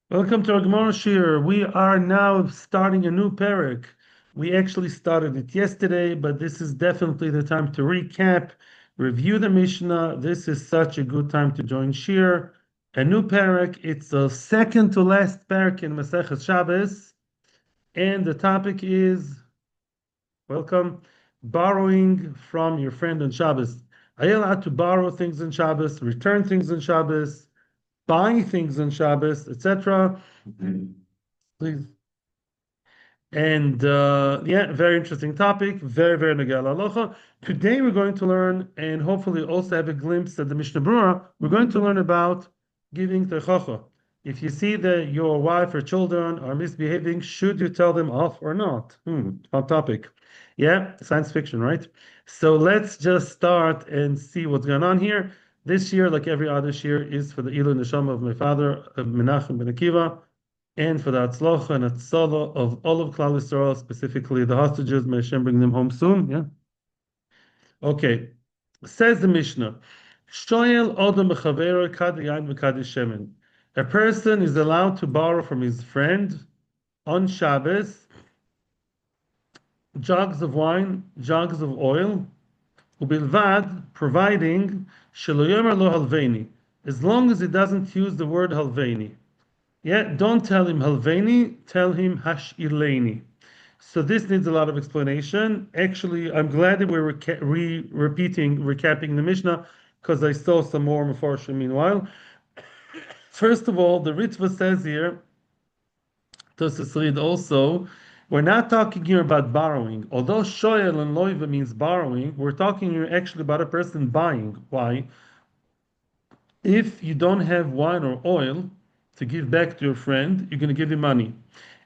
Welcome to our Gemara Shir. We are now starting a new parak. We actually started it yesterday, but this is definitely the time to recap, review the Mishnah. This is such a good time to join Shir. A new parak. It's the second to last parak in Masechet Shabbos, and the topic is welcome borrowing from your friend on Shabbos. Are you allowed to borrow things on Shabbos, return things on Shabbos, buy things on Shabbos, etc.? Please. And yeah, very interesting topic, very nagel halacha. Today we're going to learn, and hopefully also have a glimpse at the Mishnah Berurah. We're going to learn about giving techacha. If you see that your wife or children are misbehaving, should you tell them off or not? Fun topic. Yeah, science fiction, right? So let's just start and see what's going on here. This year, like every other year, is for the Ilu Neshama of my father, Menachem ben Akiva, and for the Hatzlacha and Hatzala of all of Klal Yisrael, specifically the hostages. May Hashem bring them home soon. Yeah. Okay. Says the Mishnah, Shoyel Odom B'Chavero Kad Yain V'Kad Shemen. A person is allowed to borrow from his friend on Shabbos jugs of wine, jugs of oil, ubilvad, providing Shelo Yomer Lo Halveini, as long as he doesn't use the word Halveini. Yeah, don't tell him Halveini, tell him Hashileni. So this needs a lot of explanation. Actually, I'm glad that we're recapping the Mishnah, because I saw some more Mefarshim meanwhile. First of all, the Ritva says here, Tosas read also, we're not talking here about borrowing. Although shoyel and loiva means borrowing, we're talking here actually about a person buying. Why? If you don't have wine or oil to give back to your friend, you're going to give him money.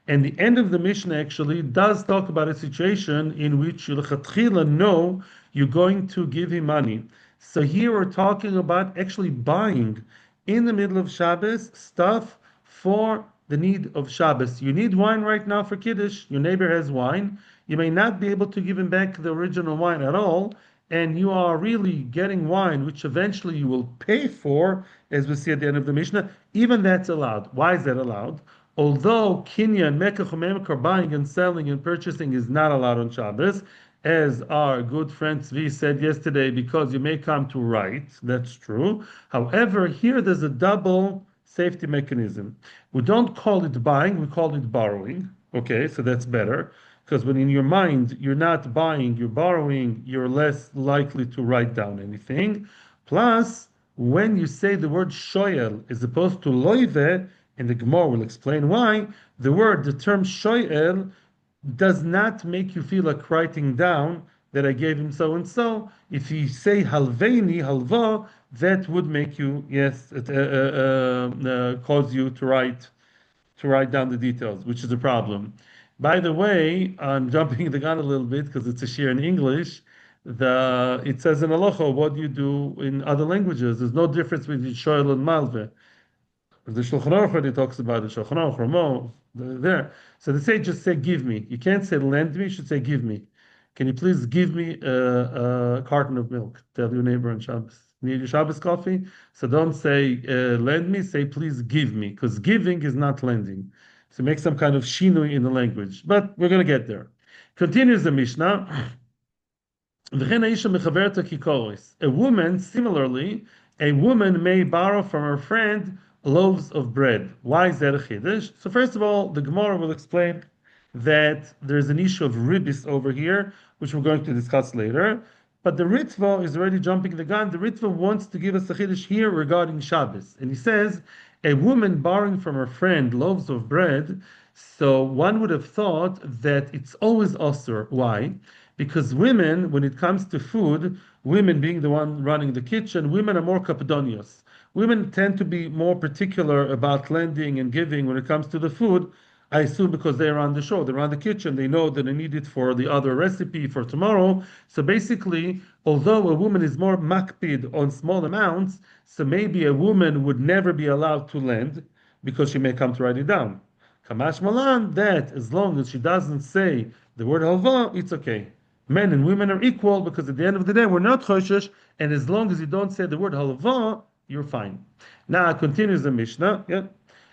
And the end of the Mishnah actually does talk about a situation in which you know you're going to give him money. So here we're talking about actually buying in the middle of Shabbos stuff for the need of Shabbos. You need wine right now for Kiddush. Your neighbor has wine. You may not be able to give him back the original wine at all, and you are really getting wine, which eventually you will pay for, as we see at the end of the Mishnah. Even that's allowed. Why is that allowed? Although kinyan, mekach, memekar, buying and selling and purchasing is not allowed on Shabbos, as our good friend Tzvi said yesterday, because you may come to write. That's true. However, here there's a double safety mechanism. We don't call it buying, we call it borrowing. Okay, so that's better. Because when in your mind you're not buying, you're borrowing, you're less likely to write down anything. Plus, when you say the word shoyel as opposed to loive, and the Gemara will explain why, the term shoyel does not make you feel like writing down that I gave him so and so. If you say halveini, halva, that would make you, yes, cause you to write down the details, which is a problem. By the way, I'm jumping the gun a little bit because it's a shir in English. It says in halacha, what do you do in other languages? There's no difference between shoyl and malve. The Shulchan Aruch already talks about it. Shulchan Aruch, Ramo, there. So they say, just say, give me. You can't say lend me. You should say, give me. Can you please give me a carton of milk? Tell your neighbor on Shabbos. Need your Shabbos coffee? So don't say lend me. Say please give me, because giving is not lending. So make some kind of shinui in the language. But we're going to get there. Continues the Mishnah. A woman, similarly, a woman may borrow from her friend loaves of bread. Why is that a chiddush? So first of all, the Gemara will explain that there's an issue of ribis over here, which we're going to discuss later. But the Ritva is already jumping the gun. The Ritva wants to give us a chiddush here regarding Shabbos. And he says, a woman borrowing from her friend loaves of bread, so one would have thought that it's always osur. Why? Because women, when it comes to food, women being the one running the kitchen, women are more kapdonios. Women tend to be more particular about lending and giving when it comes to the food. I assume because they're on the show, they're on the kitchen, they know that they need it for the other recipe for tomorrow. So basically, although a woman is more makpid on small amounts, so maybe a woman would never be allowed to lend because she may come to write it down. Kamash Malan, that as long as she doesn't say the word halva, it's okay. Men and women are equal because at the end of the day, we're not choshesh, and as long as you don't say the word halva, you're fine. Now continues the Mishnah. Yeah.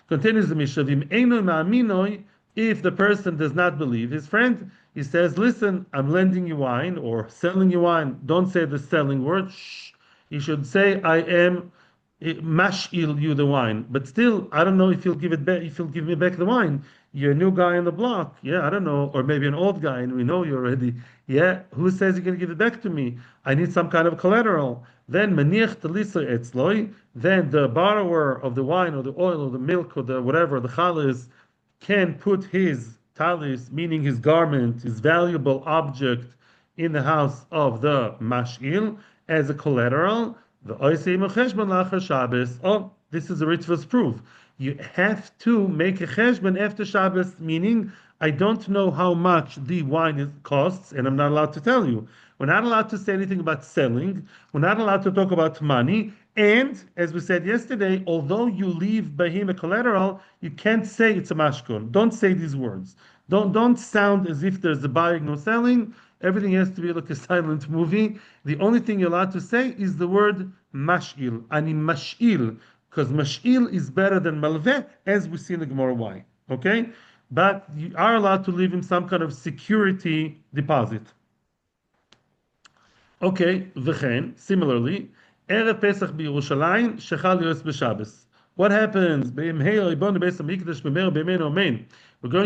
Continues the Mishnah, "V'im eino ma'aminoi," if the person does not believe his friend, he says, "Listen, I'm lending you wine or selling you wine." Don't say the selling word. Shh. You should say, "I am mash'il you the wine." But still, I don't know if you'll give it back. If you'll give me back the wine, you're a new guy on the block. Yeah, I don't know, or maybe an old guy, and we know you already. Yeah, who says you're going to give it back to me? I need some kind of collateral. Then maniach telisa etzloi. Then the borrower of the wine or the oil or the milk or the whatever the chalas can put his talis, meaning his garment, his valuable object, in the house of the mash'il as a collateral. The oisei mecheshbon lachar Shabbos. Oh, this is a ritzvah's proof. You have to make a cheshbon after Shabbos, meaning I don't know how much the wine costs, and I'm not allowed to tell you. We're not allowed to say anything about selling. We're not allowed to talk about money. And as we said yesterday, although you leave by him a collateral, you can't say it's a mashkon. Don't say these words. Don't sound as if there's a buying or selling. Everything has to be like a silent movie. The only thing you're allowed to say is the word mash'il. Ani mash'il. Because mash'il is better than malveh, as we see in the Gemara why. Okay? But you are allowed to leave him some kind of security deposit. Okay, v'chen, similarly, Erev Pesach b'Yerushalayim, shechal yos b'Shabbos. What happens? We're going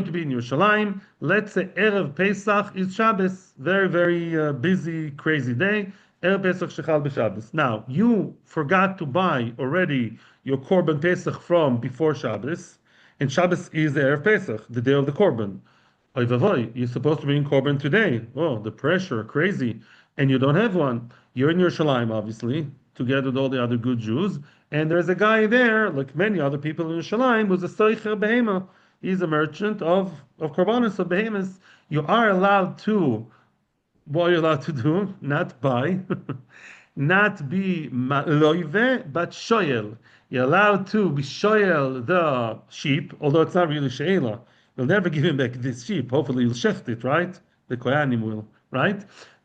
to be in Yerushalayim. Let's say Erev Pesach is Shabbos. Very, very busy, crazy day. Erev Pesach shechal b'Shabbos. Now, you forgot to buy already your Korban Pesach from before Shabbos, and Shabbos is the Erev Pesach, the day of the Korban. Oy vavoy, you're supposed to be in Korban today. Oh, the pressure, crazy. And you don't have one. You're in Yerushalayim, obviously, together with all the other good Jews. And there's a guy there, like many other people in Yerushalayim, who's a soicher behema. He's a merchant of korbanos, of behemoths. You are allowed to, what are you allowed to do? Not buy, not be loive, but shoyel. You're allowed to be shoyel the sheep, although it's not really she'ela. You'll never give him back this sheep. Hopefully you'll shecht it, right? The koyanim will, right?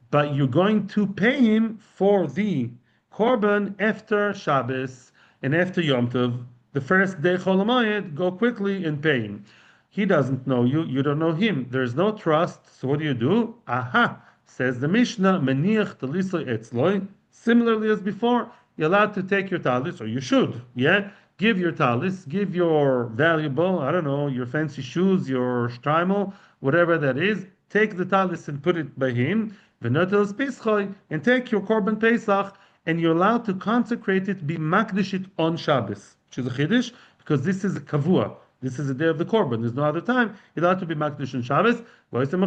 But you're going to pay him for the korban after Shabbos and after Yom Tov. The first day Chol Hamoed, go quickly and pay him. He doesn't know you, you don't know him. There's no trust. So what do? Aha, says the Mishnah, Meniach talisoi etzloi. Similarly as before, you're allowed to take your talis, or you should, yeah? Give your talis, give your valuable, I don't know, your fancy shoes, your shtreimel, whatever that is. Take the talis and put it by him, and take your korban pesach, and you're allowed to consecrate it, be makdish it on Shabbos, which is a chiddush, because this is a kavua. This is the day of the korban. There's no other time. You're allowed to be makdish on Shabbos. After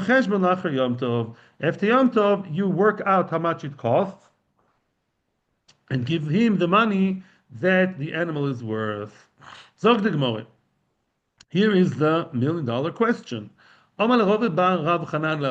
Yom Tov, you work out how much it costs, and give him the money that the animal is worth. Zog the Gemara. Here is the $1,000,000 question. Rove bar Rav Chanan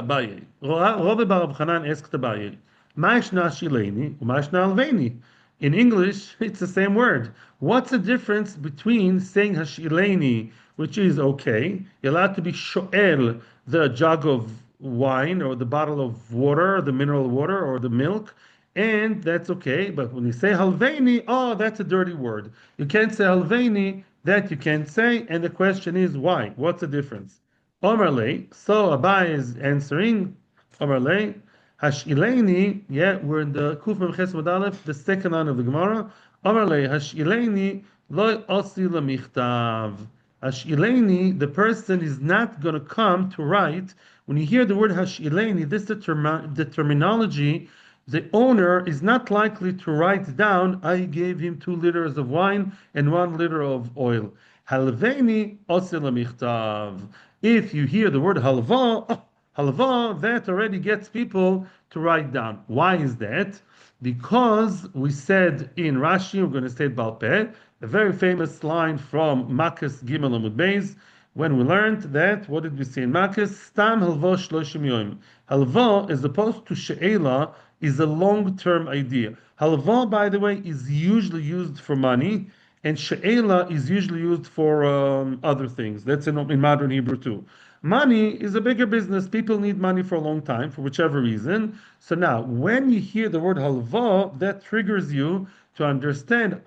asked Abaye, "Ma'ishna shileni u'ma'ishna alveni." In English, it's the same word. What's the difference between saying hashileni, which is okay, you're allowed to be sho'el, the jug of wine or the bottle of water, the mineral water or the milk, and that's okay. But when you say halveni, oh, that's a dirty word. You can't say halveni, that you can't say, and the question is why? What's the difference? Omerle, so Abai is answering, Omerle, Hashileni, yeah, we're in the Kuf Mem Ches Mud Aleph, the second line of the Gemara. Omerle, Hashileni, Lo Osi Lamichtav. Hashileni, the person is not going to come to write. When you hear the word Hashileni, this the terminology, the owner is not likely to write down, I gave him 2 liters of wine and 1 liter of oil. Halveni Osi Lamichtav. If you hear the word halva, halva, that already gets people to write down. Why is that? Because we said in Rashi, we're going to say it Baal Peh, a very famous line from Makkos Gimel Amud Beis, when we learned that, what did we say in Makkos? Stam halva shloshim yoim. Halva, as opposed to she'ela, is a long-term idea. Halva, by the way, is usually used for money, and she'ela is usually used for other things. That's in modern Hebrew too. Money is a bigger business. People need money for a long time, for whichever reason. So now, when you hear the word halva, that triggers you to understand,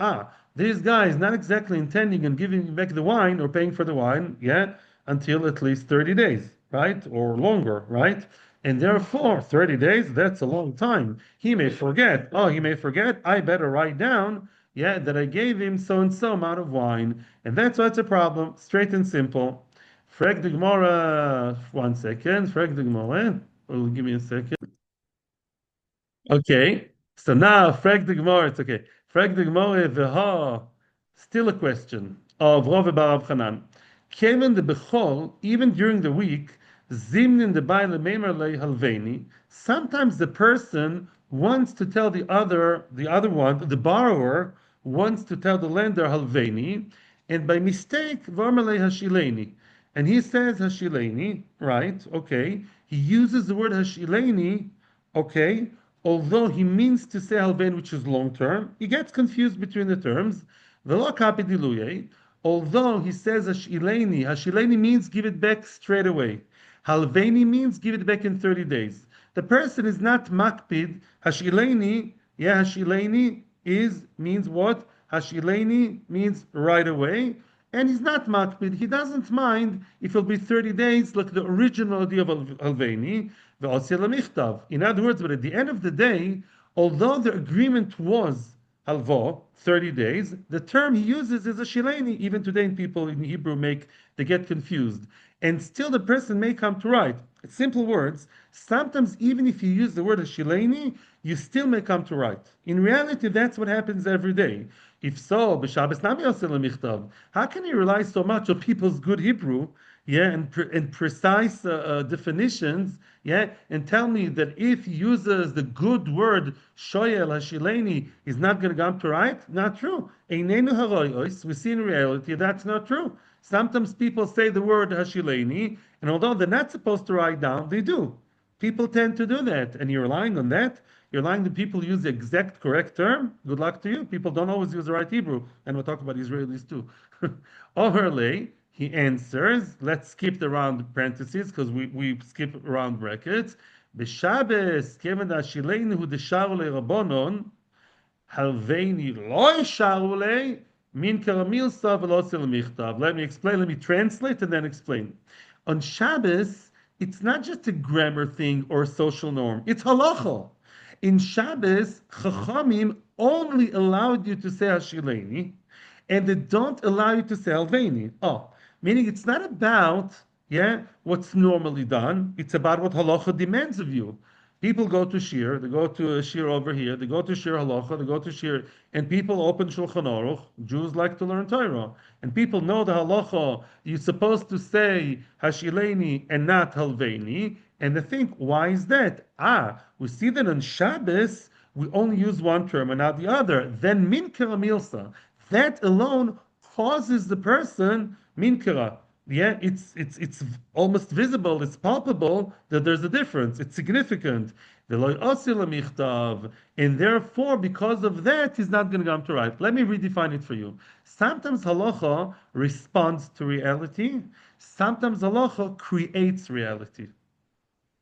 This guy is not exactly intending on giving back the wine or paying for the wine, yeah, until at least 30 days, right? Or longer, right? And therefore, 30 days, that's a long time. He may forget. Oh, he may forget. I better write down, yeah, that I gave him so and so amount of wine. And that's what's a problem. Straight and simple. Frag the Gemara, 1 second. Frag the Gemara. Oh, give me a second. Okay. So now, frag the Gemara, it's okay. Frag the Gemara, v'ha, still a question of Rov bar Rav Chanan. Kevin the Bechol, even during the week, zimnin the baile memer le halveni. Sometimes the person wants to tell the other one, the borrower wants to tell the lender halveni, and by mistake, v'amar le hashileni. And he says hashileni, right? Okay. He uses the word hashileni, okay, although he means to say halvein, which is long term, he gets confused between the terms. Velo kapi diluye, although he says hashileni means give it back straight away. Halveini means give it back in 30 days. The person is not makpid. Hashileni, yeah, hashileni means what? Hashileni means right away. And he's not makpid. He doesn't mind if it'll be 30 days, like the original idea of Halveini. In other words, but at the end of the day, although the agreement was halvo, 30 days, the term he uses is a shileni. Even today, people in Hebrew they get confused. And still the person may come to write. Simple words. Sometimes even if you use the word shileni, you still may come to write. In reality, that's what happens every day. If so, b'Shabbos nami yosel michtav. How can you rely so much on people's good Hebrew, yeah, and precise definitions, yeah, and tell me that if he uses the good word shoyel hashileni, he's not going to come to write? Not true. Einenu haroyos. We see in reality that's not true. Sometimes people say the word hashileni, and although they're not supposed to write down, they do. People tend to do that, and you're relying on that. You're relying that people use the exact correct term. Good luck to you. People don't always use the right Hebrew, and we'll talk about Israelis too. Overlay, he answers. Let's skip the round parentheses because we skip round brackets. B'Shabbos, given that Shileinu hu desharu le'rabonon, halveini lo yisharu le, min karamilsa v'lo sil michtav. Let me explain. Let me translate and then explain. On Shabbos, it's not just a grammar thing or a social norm. It's halacha. In Shabbos, Chachamim only allowed you to say Hashileni, and they don't allow you to say Halveini. Oh, meaning it's not about, yeah, what's normally done. It's about what halacha demands of you. People go to shir, they go to a shir over here, they go to shir halacha, they go to shir, and people open Shulchan Aruch. Jews like to learn Torah, and people know the halacha. You're supposed to say Hashileni and not Halveini, and they think, why is that? We see that on Shabbos we only use one term and not the other. Then minkara milsa, that alone causes the person minkara. Yeah, it's almost visible, it's palpable that there's a difference. It's significant. And therefore, because of that, he's not going to come to write. Let me redefine it for you. Sometimes halacha responds to reality. Sometimes halacha creates reality.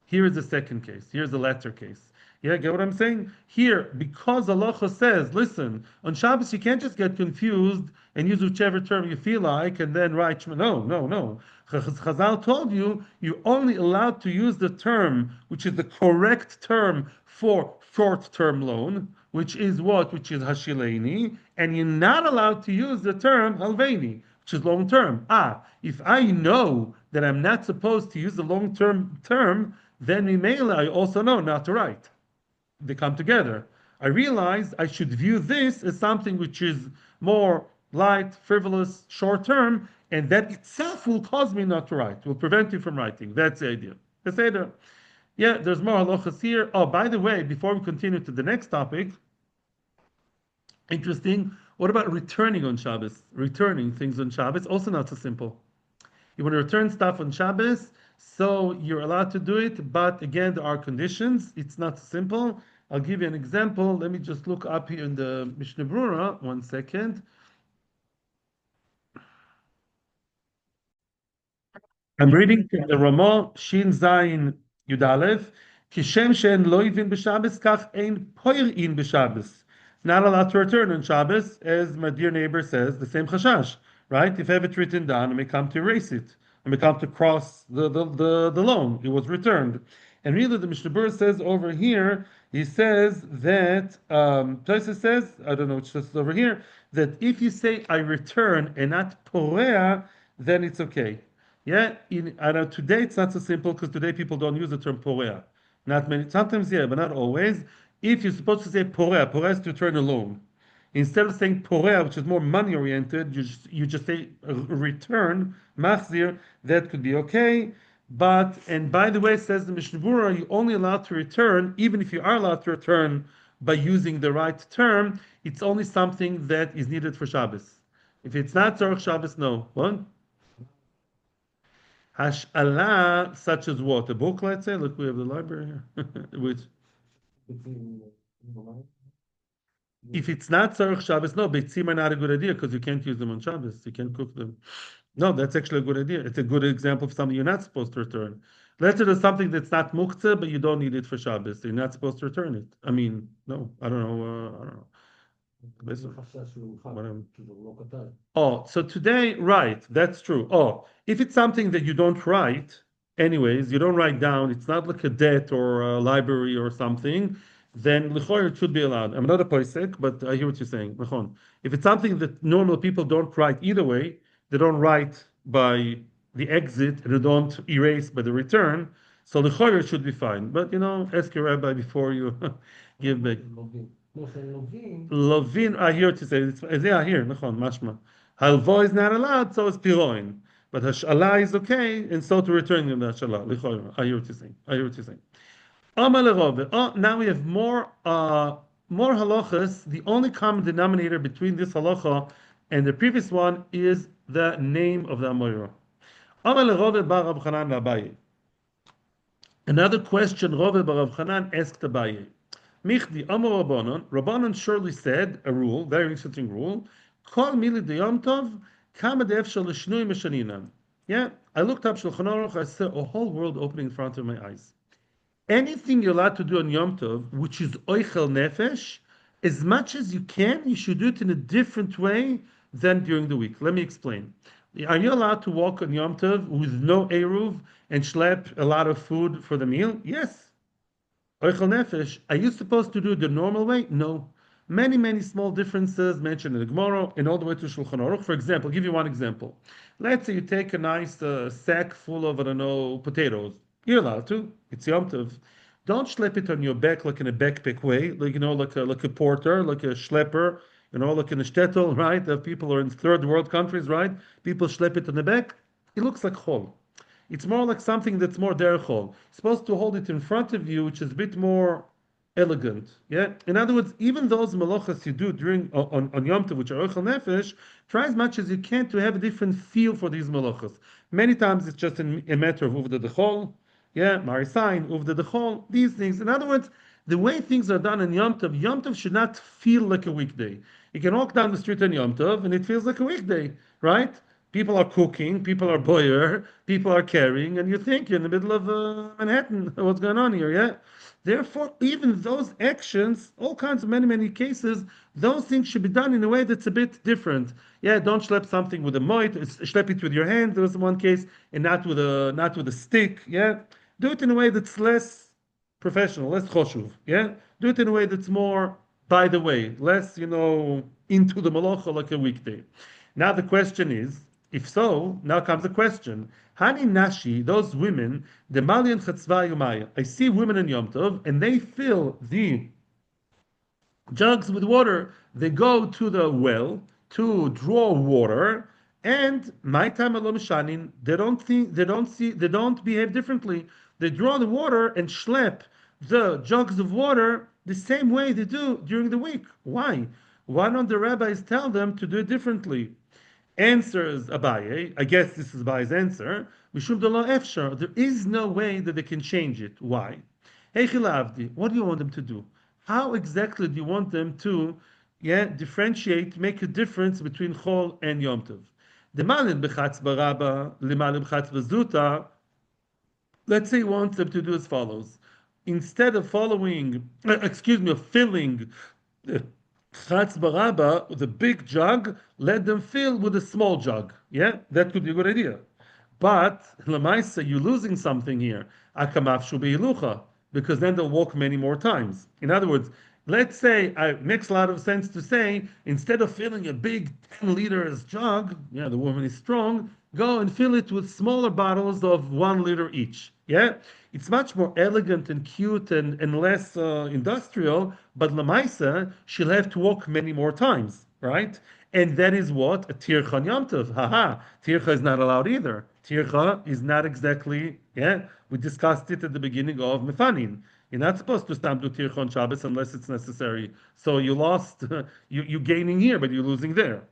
Here is the second case. Here's the latter case. Yeah, get what I'm saying? Here, because halacha says, listen, on Shabbos you can't just get confused and use whichever term you feel like and then write Shema. No. Chazal told you you're only allowed to use the term which is the correct term for short-term loan, which is what? Which is hashileni, and you're not allowed to use the term halveini, which is long-term. If I know that I'm not supposed to use the long-term term, then I also know not to write. They come together. I realize I should view this as something which is more light, frivolous, short term, and that itself will cause me not to write, will prevent you from writing. That's the idea. That's the idea. Yeah, there's more halachas here. Oh, by the way, before we continue to the next topic, interesting, what about returning on Shabbos? Returning things on Shabbos, also not so simple. You want to return stuff on Shabbos, so you're allowed to do it, but again, there are conditions. It's not simple. I'll give you an example. Let me just look up here in the Mishnah Brura. 1 second. I'm reading from the Ramah, Shin Zayin Yud Aleph. Kishem she'en lo yivin b'Shabbos, kach ein poir'in b'Shabbos. not allowed to return on Shabbos, as my dear neighbor says, the same chashash, right? If I have it written down, I may come to erase it. I may come to cross the loan. It was returned. And really, the Mishnah Berurah says over here, he says that, Tosfos says, I don't know which is over here, that if you say, I return, and not porea, then it's okay. Yeah, I know today it's not so simple because today people don't use the term porea. Not many, sometimes yeah, but not always. If you're supposed to say porea is to return a loan. Instead of saying porea, which is more money oriented, you just say return, machzir, that could be okay. But, and by the way, says the Mishnah Berurah, you're only allowed to return, even if you are allowed to return by using the right term, it's only something that is needed for Shabbos. If it's not Tzorach Shabbos, no. What? Hash'ala, such as what? A book, let's say? Look, we have the library here. Which, if it's not Tzarech Shabbos, no, beitzim are not a good idea because you can't use them on Shabbos. You can't cook them. No, that's actually a good idea. It's a good example of something you're not supposed to return. Let's say there's something that's not muktzah, but you don't need it for Shabbos. So you're not supposed to return it. I mean, no, I don't know. I don't know. Oh, so today, right, that's true. Oh, if it's something that you don't write, anyways, you don't write down, it's not like a debt or a library or something, then l'chor it should be allowed. I'm not a poisek, but I hear what you're saying. L'chon. If it's something that normal people don't write either way, they don't write by the exit and they don't erase by the return, so l'chor it should be fine. But ask your rabbi before you give back. Lovin, I hear to say, yeah, here, nachon, mashma. Halvo is not allowed, so is piroin. But hashala is okay, and so to return the hashala. I hear what you're saying. I hear what you're saying. Oh, now we have more halachas. The only common denominator between this halacha and the previous one is the name of the Amoira. Another question Rove bar Rav Chanan asked Abaye. Michdi Amar Rabbanon. Rabbanon surely said a rule, very interesting rule. Kol mili deyom tov kama de'efshar l'shnui meshaninan. Yeah, I looked up Shulchan Aruch. I saw a whole world opening in front of my eyes. Anything you're allowed to do on Yom Tov, which is oichel nefesh, as much as you can, you should do it in a different way than during the week. Let me explain. Are you allowed to walk on Yom Tov with no eruv and schlep a lot of food for the meal? Yes. Oichel nefesh. Are you supposed to do it the normal way? No. Many, many small differences mentioned in the Gemara and all the way to Shulchan Aruch. For example, I'll give you one example. Let's say you take a nice sack full of, I don't know, potatoes. You're allowed to. It's Yom Tov. Don't schlep it on your back like in a backpack way, like like a porter, like a schlepper, like in a shtetl, right? People are in third world countries, right? People schlep it on the back. It looks like chol. It's more like something that's more derechol. You're supposed to hold it in front of you, which is a bit more elegant. Yeah. In other words, even those malachas you do during on Yom Tov, which are oichel nefesh, try as much as you can to have a different feel for these malachas. Many times it's just a matter of uvda dechol, yeah, marisain, uvda dechol, these things. In other words, the way things are done in Yom Tov should not feel like a weekday. You can walk down the street on Yom Tov and it feels like a weekday, right? People are cooking, people are boyer, people are carrying, and you think you're in the middle of Manhattan. What's going on here? Yeah. Therefore, even those actions, all kinds of many, many cases, those things should be done in a way that's a bit different. Yeah, don't schlep something with a moit, schlep it with your hand. There was one case, and not with a stick. Yeah, do it in a way that's less professional, less choshuv. Yeah, do it in a way that's more by the way, less into the malacha like a weekday. Now the question is, if so, now comes the question. Hani Nashi, those women, the Malian Chatzva Yomaya. I see women in Yom Tov, and they fill the jugs with water. They go to the well to draw water, and my time alom shanin. They don't behave differently. They draw the water and schlep the jugs of water the same way they do during the week. Why? Why don't the rabbis tell them to do it differently? Answers Abaye. I guess this is Abaye's answer. Mishum lo efshar. There is no way that they can change it. Why? Hey Chilavdi, what do you want them to do? How exactly do you want them to, differentiate, make a difference between Chol and Yom Tov? The malin b'chatz baraba, limalin b'chatz b'zuta. Let's say you want them to do as follows. Instead of filling Chatz baraba, the big jug, let them fill with a small jug. Yeah, that could be a good idea. But lemaisa, you're losing something here. Akamaf shubi because then they'll walk many more times. In other words, let's say it makes a lot of sense to say instead of filling a big 10 liters jug, yeah, the woman is strong, go and fill it with smaller bottles of 1 liter each. Yeah, it's much more elegant and cute and less industrial, but lemaisa, she'll have to walk many more times, right? And that is what a tircha yom tov. Haha, tircha is not allowed either. Tircha is not exactly, yeah, we discussed it at the beginning of Mefanin. You're not supposed to stam do tircha on Shabbos unless it's necessary. So you lost, you're gaining here, but you're losing there.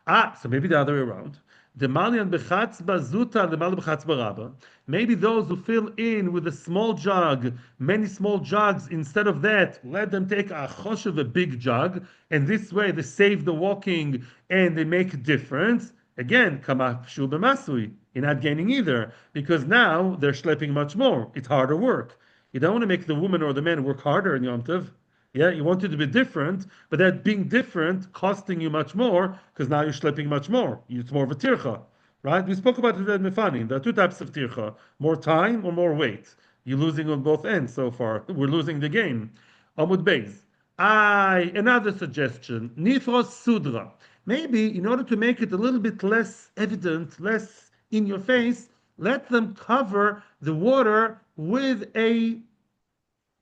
So maybe the other way around. The malian bechatzba zuta, the mal bechatzba rabba. Maybe those who fill in with a small jug, many small jugs, instead of that, let them take a chosh of a big jug, and this way they save the walking and they make a difference. Again, kamafshu b'masui. You're not gaining either, because now they're schlepping much more. It's harder work. You don't want to make the woman or the man work harder in Yom Tov. Yeah, you want it to be different, but that being different costing you much more because now you're schlepping much more. It's more of a tircha, right? We spoke about it in Mefani. There are two types of tircha: more time or more weight. You're losing on both ends so far. We're losing the game. Amud Beis. Another suggestion. Nifros sudra. Maybe in order to make it a little bit less evident, less in your face, let them cover the water with a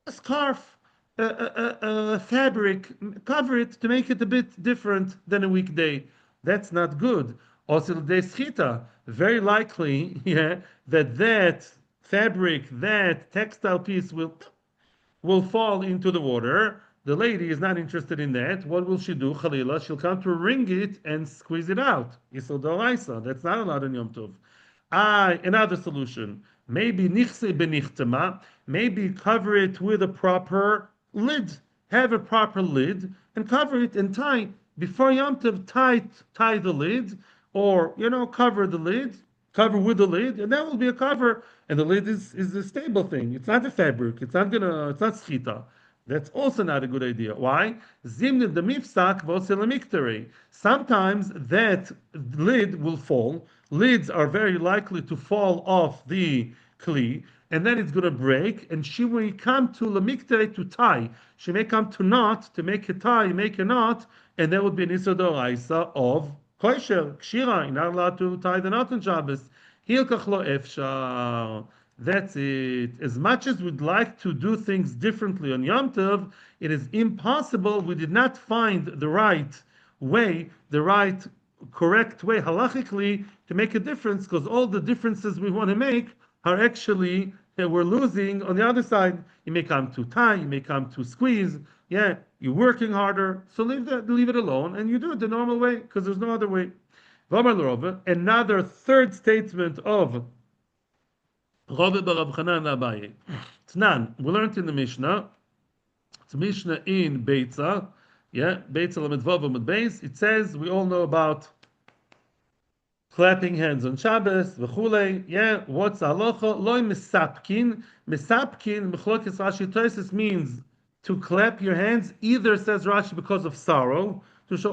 scarf, a fabric, cover it to make it a bit different than a weekday. That's not good. Also, de schita, very likely, yeah, that fabric, that textile piece will fall into the water. The lady is not interested in that. What will she do? Khalila, she'll come to wring it and squeeze it out. Isel doraisa. That's not allowed in Yom Tov. Another solution. Maybe nichse benichtema. Maybe cover it with a proper lid. Have a proper lid and cover it and tie. Before Yom Tov, tie the lid, or cover the lid, cover with the lid, and that will be a cover. And the lid is a stable thing. It's not a fabric. It's not schita. That's also not a good idea. Why? Zimnid the mifsak v'oselamiktere. Sometimes that lid will fall. Lids are very likely to fall off the kli, and then it's going to break, and she will come to lamiktere to tie. She may come to knot, to make a tie, make a knot, and that would be an isodoraisa of kosher, kshira. You're not allowed to tie the knot on Shabbos. Hilkach lo efshar. That's it. As much as we'd like to do things differently on Yom Tov, it is impossible. We did not find the right way, the right correct way halachically to make a difference, because all the differences we want to make are actually we're losing on the other side. You may come to tie, you may come to squeeze. Yeah, you're working harder, so leave it alone, and you do it the normal way because there's no other way. Another third statement of Rabbi bar Rav Chanan Abaye. Tnan, we learned in the Mishnah. It's a Mishnah in Beitza. Yeah, Beitza Lamed Vav Amud Beis. It says we all know about clapping hands on Shabbos, v'chulei. Yeah, what's halacha? Loi misapkin. Misapkin, Mechlokes Rashi Tosfos means to clap your hands. Either, says Rashi, because of sorrow, to show,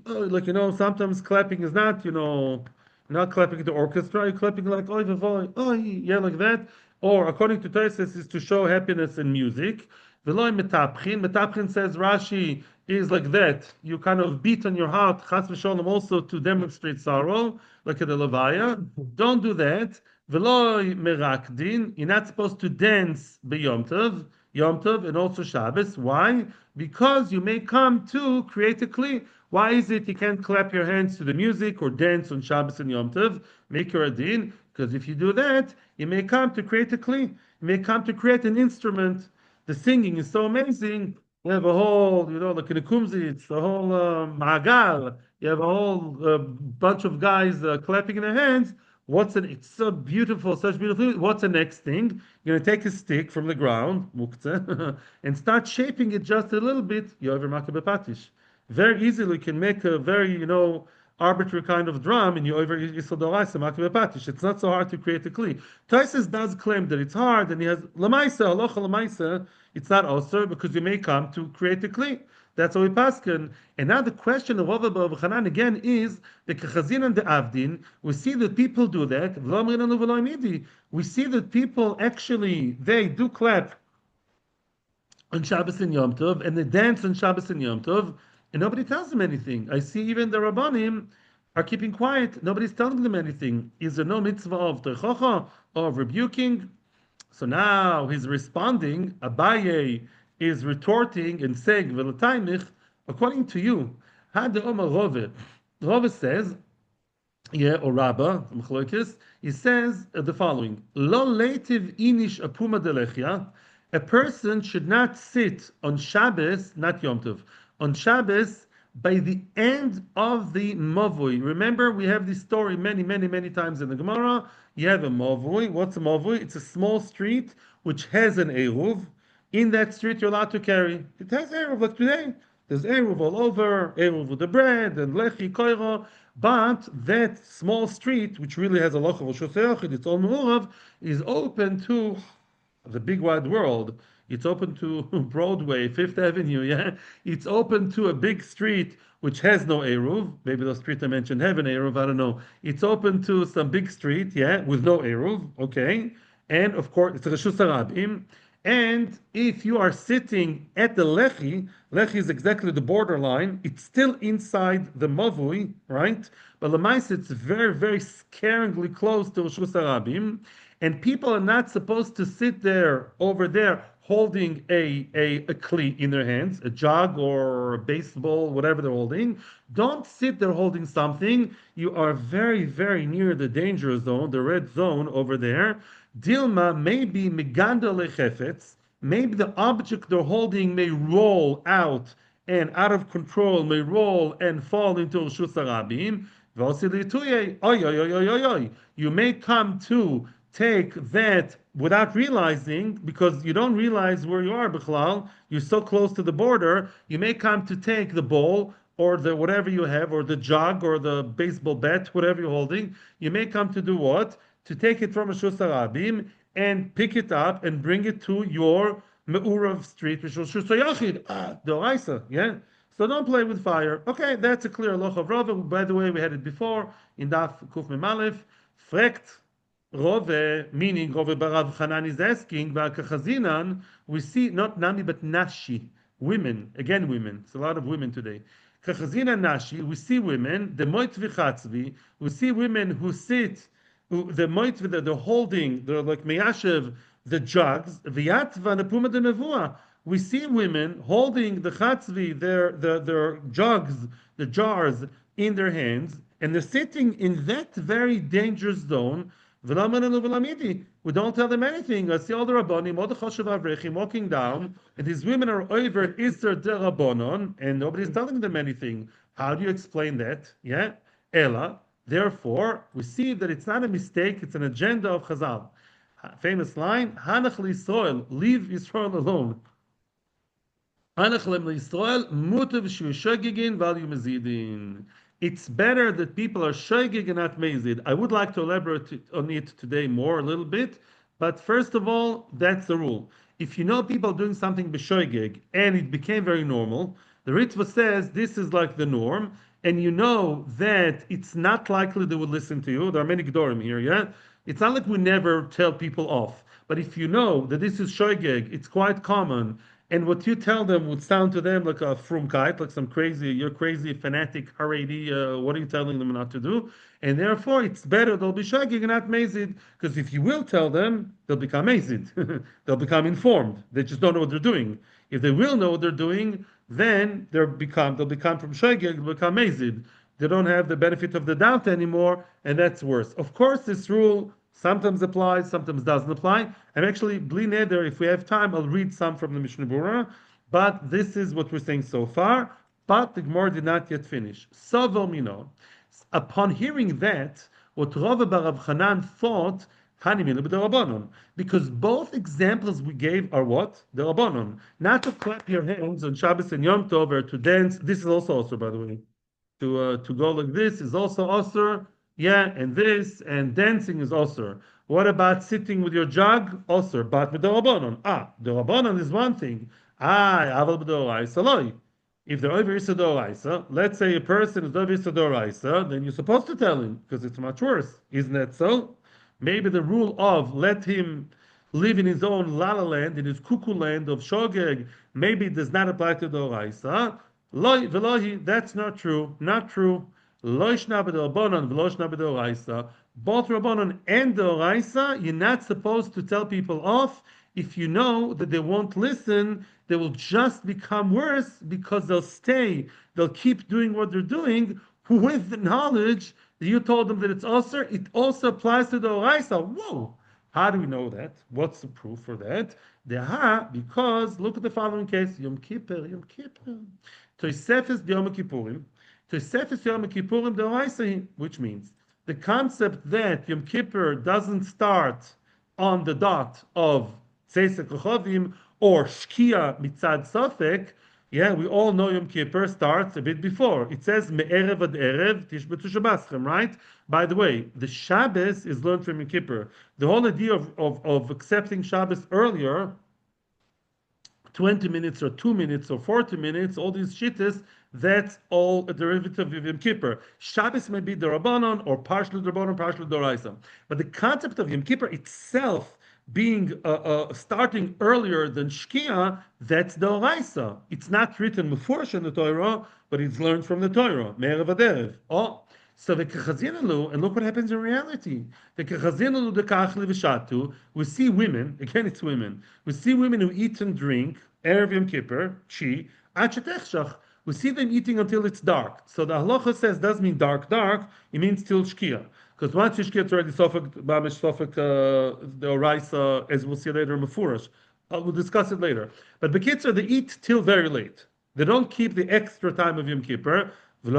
like, sometimes clapping is not, you're not clapping the orchestra, you're clapping like, yeah, like that. Or, according to Tosfos, is to show happiness in music. V'loi metapchin. Metapchin, says Rashi, is like that. You kind of beat on your heart, chas v'sholom, also to demonstrate sorrow, like at the Levaya. Don't do that. V'loi merakdin. You're not supposed to dance b'Yom Tov, Yom Tov, and also Shabbos. Why? Because you may come to create a kli. Why is it you can't clap your hands to the music or dance on Shabbos and Yom Tov? Make your adin. Because if you do that, you may come to create a kli. You may come to create an instrument. The singing is so amazing. You have a whole, like in a kumzi, it's a whole magal. You have a whole bunch of guys clapping in their hands. It's so beautiful, such beautiful. What's the next thing? You're going to take a stick from the ground, muktzeh, and start shaping it just a little bit. You over makabepatish. Very easily can make a very, arbitrary kind of drum, and you over Yisodoraisa makabepatish. It's not so hard to create a kli. Tosfos does claim that it's hard, and he has lamaisa, halacha lamaisa. It's not also because you may come to create a kli. That's how we paskin. And now the question of Rava bar Chanan again is the kachazin and the avdin. We see that people do that. We see that people actually they do clap on Shabbos and Yom Tov, and they dance on Shabbos and Yom Tov, and nobody tells them anything. I see even the Rabbanim are keeping quiet. Nobody's telling them anything. Is there no mitzvah of techocha or of rebuking? So now he's responding. Abaye is retorting and saying, "V'lataymich." According to you, had the Omar Rove. Rove says, yeah, or Rabba, he says the following: Lo leitiv inish apuma delechia. A person should not sit on Shabbos, not Yom Tov, on Shabbos by the end of the Mavui. Remember, we have this story many, many, many times in the Gemara. You have a Mavui. What's a Mavui? It's a small street which has an Eruv. In that street, you're allowed to carry. It has Eruv, like today. There's Eruv all over, Eruv with the bread, and Lechi, Koiro. But that small street, which really has a loch of Shosei its own Murav, is open to the big wide world. It's open to Broadway, Fifth Avenue, yeah? It's open to a big street which has no Eruv. Maybe those streets I mentioned have an Eruv, I don't know. It's open to some big street, yeah, with no Eruv, okay? And of course, it's a Reshus Harabim. And if you are sitting at the Lechi, Lechi is exactly the borderline, it's still inside the Mavui, right? But Lamais, it's very, very scaringly close to Reshus Harabim. And people are not supposed to sit there, over there, holding a kli in their hands, a jug or a baseball, whatever they're holding. Don't sit there holding something. You are very, very near the danger zone, the red zone over there. Dilma maybe miganda lechefetz. Maybe the object they're holding may roll out and out of control, may roll and fall into Reshus Harabim. You may come to take that without realizing, because you don't realize where you are, Bichlal, you're so close to the border, you may come to take the ball or the whatever you have, or the jug or the baseball bat, whatever you're holding, you may come to do what? To take it from Reshus Harabim and pick it up and bring it to your Me'urav street, which is Reshus Yachid, the Oraisa, yeah? So don't play with fire. Okay, that's a clear loch of Rava. By the way, we had it before in Daf Kuf Mem Aleph. Frekt Rove, meaning Rove Barav Hanan is asking, Va'akachazinan, we see not Nami but Nashi, women, again women, it's a lot of women today. Kachazina Nashi, we see women, the Moit Vichatzvi, we see women who sit, the Moit, they're holding, they're like Meyashev, the jugs, V'yatva Nepuma de Nevua. We see women holding the chatzvi, their jugs, the jars in their hands, and they're sitting in that very dangerous zone. We don't tell them anything. I see all the Rabbanim, all the Choshev Avrechim walking down, and these women are over Isser de Rabbanon, and nobody's telling them anything. How do you explain that? Yeah? Ella. Therefore, we see that it's not a mistake, it's an agenda of Chazal. Famous line, Hanach Yisrael, leave Yisrael alone. It's better that people are shoygig and not mazid. I would like to elaborate on it today more a little bit, but first of all, that's the rule. If you know people doing something b'shoygig and it became very normal, the Ritva says this is like the norm, and you know that it's not likely they would listen to you. There are many Gdorim here, yeah? It's not like we never tell people off. But if you know that this is shoygig, it's quite common, and what you tell them would sound to them like a frumkeit, like some crazy, you're crazy, fanatic, Haredi, what are you telling them not to do? And therefore, it's better they'll be shagging and not mazid, because if you will tell them, they'll become mazid. They'll become informed. They just don't know what they're doing. If they will know what they're doing, then they'll become from shagging, they'll become mazid. They don't have the benefit of the doubt anymore, and that's worse. Of course, this rule sometimes applies, sometimes doesn't apply. I'm actually, bli neder, if we have time, I'll read some from the Mishnah Berurah, but this is what we're saying so far, but the Gemara did not yet finish. Savo mino. Upon hearing that, what Rava Barav Hanan thought, because both examples we gave are what? The Rabbanon. Not to clap your hands on Shabbos and Yom Tov or to dance. This is also also, by the way. To go like this is also also. Yeah, and this, and dancing is also. What about sitting with your jug? Also, but with the Rabbanon. The Rabbanon is one thing. Aval b'dorai saloi. If they're over Isadoraisa, let's say a person is over Isadoraisa, then you're supposed to tell him because it's much worse. Isn't that so? Maybe the rule of let him live in his own lala land, in his cuckoo land of Shogeg, maybe it does not apply to Doraisa. Loi velohi, that's not true. Not true. Loi shna b'Rabbanan v'lo shna b'Doraisa. Both Rabbanon and Doraisa, you're not supposed to tell people off if you know that they won't listen. They will just become worse because they'll keep doing what they're doing with the knowledge that you told them that it's also, it also applies to the Oraisa. Whoa! How do we know that? What's the proof for that? Because look at the following case: Yom Kippur, Yom Kippur, Tosefes Yom Kippurim, Tosefes Yom Kippurim Deoraisa, which means the concept that Yom Kippur doesn't start on the dot of Tzeisek Rechovim or Shkia Mitzad Sofek. Yeah, we all know Yom Kippur starts a bit before. It says Me'erev ad Erev Tishbetu Shabbaschem, right? By the way, the Shabbos is learned from Yom Kippur. The whole idea of accepting Shabbos earlier, 20 minutes or 2 minutes or 40 minutes, all these shittas, that's all a derivative of Yom Kippur. Shabbos may be the Rabbanon or partially the Rabbanon, partially the Doraisa. But the concept of Yom Kippur itself being starting earlier than Shkia, that's the Oraisa. It's not written mufurish in the Torah, but it's learned from the Torah. Me'erev ad erev. Oh, so v'kechazinalu, and look what happens in reality. V'kechazinalu dekachli v'shatu. We see women, again it's women. We see women who eat and drink erev Yom Kippur, chi, ad shetechshach. We see them eating until it's dark. So the halacha says doesn't mean dark, dark. It means till Shkia. Because once Shkia, it's already Sofek, Bamish Sofek, the Oraisa, as we'll see later in Mefurash. We'll discuss it later. But the kids they eat till very late. They don't keep the extra time of Yom Kippur. And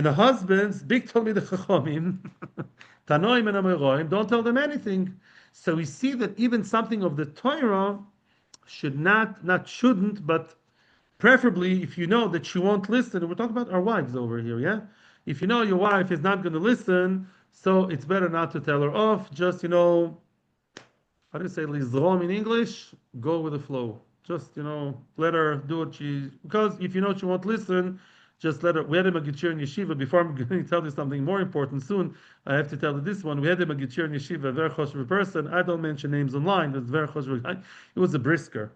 the husbands, big told me the Chachamim, Tanoim and Amoraim, don't tell them anything. So we see that even something of the Torah should not shouldn't, but preferably, if you know that she won't listen, we're talking about our wives over here, yeah? If you know your wife is not going to listen, so it's better not to tell her off. Just, how do you say, lizrom in English? Go with the flow. Just, let her do what because if you know she won't listen, just let her. We had a Magichir in Yeshiva. Before I'm going to tell you something more important soon, I have to tell you this one. We had a Magichir in Yeshiva, a very choshev person. I don't mention names online, but it's very choshev. It was a brisker.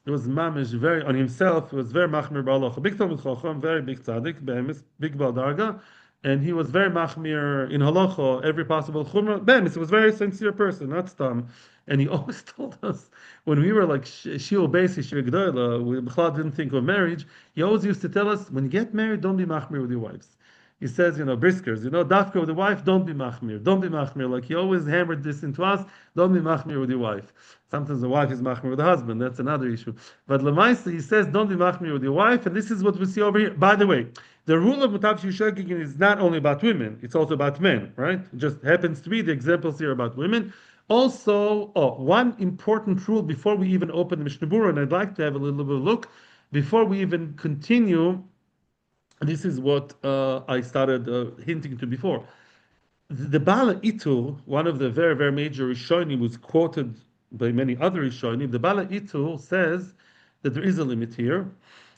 It was mamish very on himself. It was very machmir ba'alocha. Big talmid chacham, very big tzaddik, be'emes, big baldarga, and he was very machmir in halacha, every possible chumrah. Be'emes, he was a very sincere person, not stam. And he always told us when we were like shiur beis yeshiva gedola, we didn't think of marriage. He always used to tell us, when you get married, don't be machmir with your wives. He says, briskers, dafka with the wife, don't be machmir. Don't be machmir. Like he always hammered this into us, don't be machmir with your wife. Sometimes the wife is machmir with the husband. That's another issue. But Lamaisa, he says, don't be machmir with your wife. And this is what we see over here. By the way, the rule of Mutav Shishagin is not only about women, it's also about men, right? It just happens to be the examples here about women. Also, one important rule before we even open the Mishnah Berurah, and I'd like to have a little bit of a look, before we even continue. This is what I started hinting to before. The Bala Itur, one of the very, very major Rishonim, was quoted by many other Rishonim. The Bala Itur says that there is a limit here.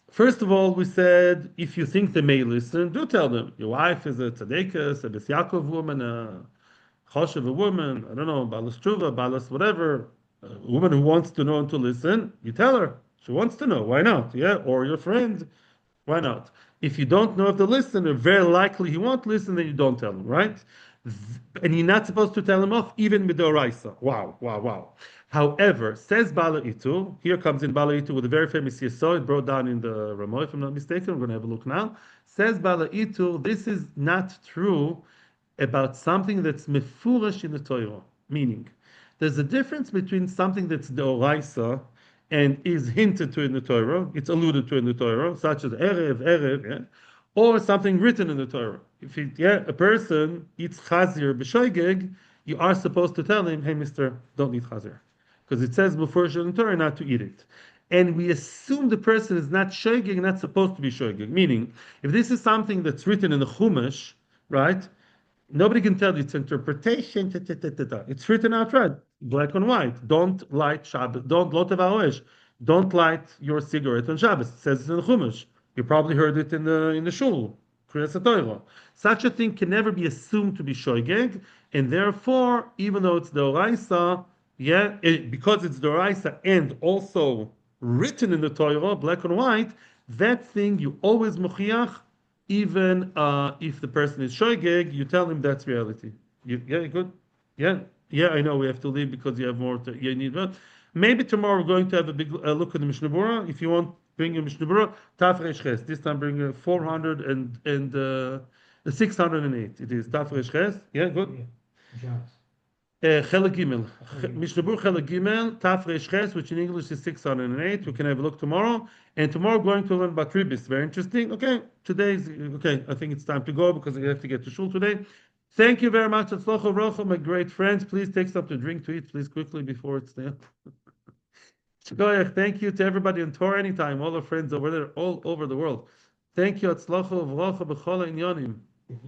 First of all, we said, if you think they may listen, do tell them. Your wife is a tzaddikas, a Beth Yaakov woman, a choshev a woman, I don't know, balas tshuva, balas whatever, a woman who wants to know and to listen, you tell her. She wants to know, why not? Yeah, or your friend, why not? If you don't know if they listen, or very likely he won't listen, then you don't tell him, right? And you're not supposed to tell him off, even midoraisa. Wow, wow, wow. However, says Bala Itu, here comes in Bala Itu with a very famous yesod, brought down in the Ramah, if I'm not mistaken, we're going to have a look now. Says Bala Itu, this is not true about something that's mefurash in the Torah. Meaning, there's a difference between something that's deoraisa, and is hinted to in the Torah, it's alluded to in the Torah, such as Erev, yeah? Or something written in the Torah. If a person eats chazir b'shoigeg, you are supposed to tell him, hey, mister, don't eat chazir. Because it says before in the Torah not to eat it. And we assume the person is not shoigeg, not supposed to be shoigeg. Meaning, if this is something that's written in the Chumash, right, nobody can tell you its interpretation. It's written outright, black and white. Don't light Shabbat. Don't lot of Aoesh. Don't light your cigarette on Shabbos. It says it in the Chumash. You probably heard it in the shul. Kriyas Torah. Such a thing can never be assumed to be shoygeg, and therefore, even though it's the oraisa, because it's the oraisa and also written in the Torah, black and white, that thing you always mochiach, even if the person is shoygeg, you tell him that's reality. Yeah, good. Yeah, I know we have to leave because you have more. You need more. Maybe tomorrow we're going to have a big look at the Mishnah Berurah. If you want, bring your Mishnah Berurah. Taf Resh Ches. This time bring 400 and 608. It is Taf Resh Ches. Yeah, good. Chelik Gimel. Mishnah Berurah Chelik Gimel. Taf Resh Ches, which in English is 608. We can have a look tomorrow. And tomorrow we're going to learn about ribis. Very interesting. Okay, today's okay. I think it's time to go because we have to get to shul today. Thank you very much. Atzlocha Rocha, my great friends. Please take something to drink to eat, please, quickly before it's there. Thank you to everybody on Torah Anytime, all our friends over there, all over the world. Thank you. Atzlocha Rocha b'chol inyanim.